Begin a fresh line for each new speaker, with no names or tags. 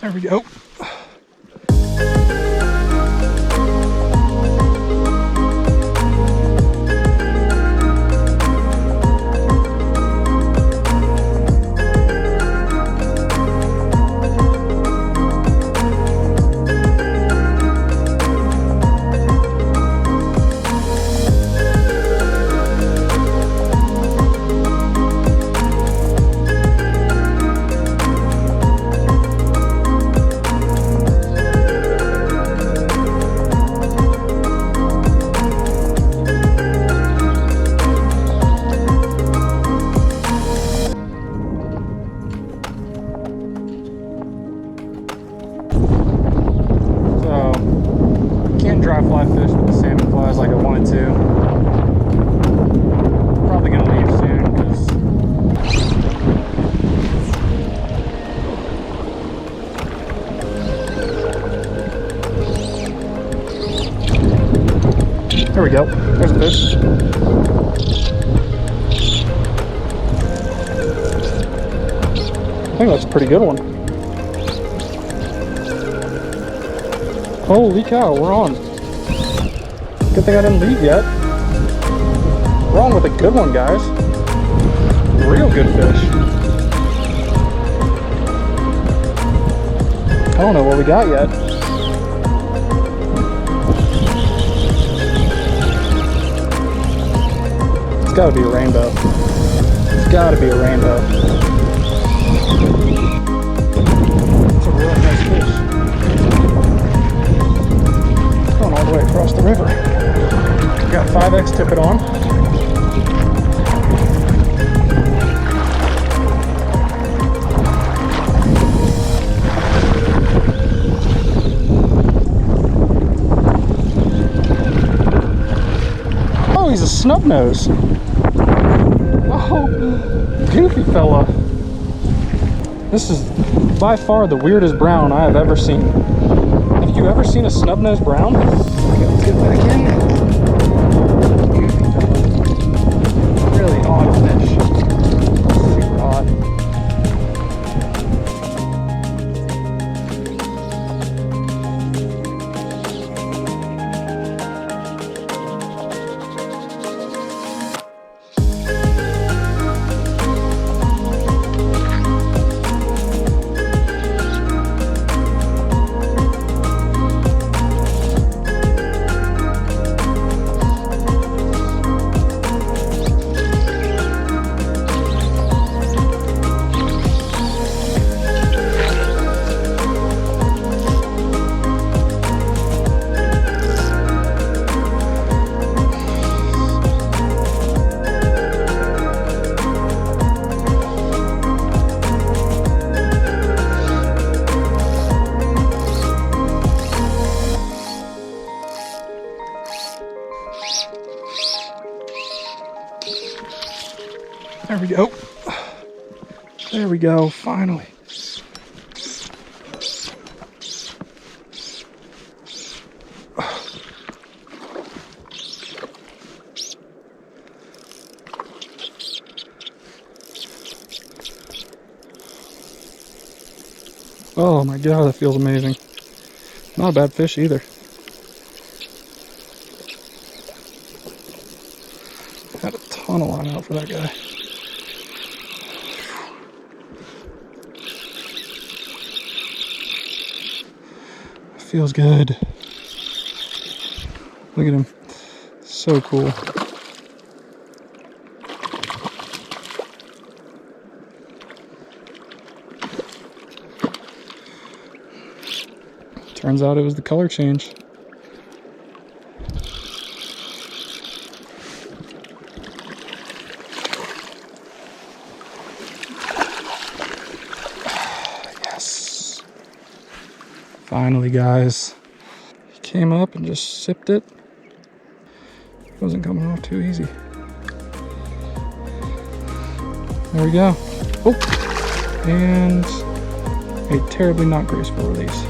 There we go. Dry fly fish with the salmon flies like I wanted to. Probably gonna leave soon because there we go. There's a fish. I think that's a pretty good one. Holy cow, we're on. Good thing I didn't leave yet. Wrong with a good one, guys. Real good fish. I don't know what we got yet. It's gotta be a rainbow. It's gotta be a rainbow. It's a really nice fish. Going all the way across the river. Got 5X tippet on. Oh, he's a snub nose. Oh, goofy fella. This is by far the weirdest brown I have ever seen. Have you ever seen a snub nose brown? Okay, let's get back in. Really odd fish. Super odd. There we go. There we go, finally. Oh my god, that feels amazing. Not a bad fish either. Had a ton of line out for that guy. Feels good. Look at him. So cool. Turns out it was the color change. Yes. Finally, guys. He came up and just sipped it. Wasn't coming off too easy. There we go. Oh, and a terribly not graceful release.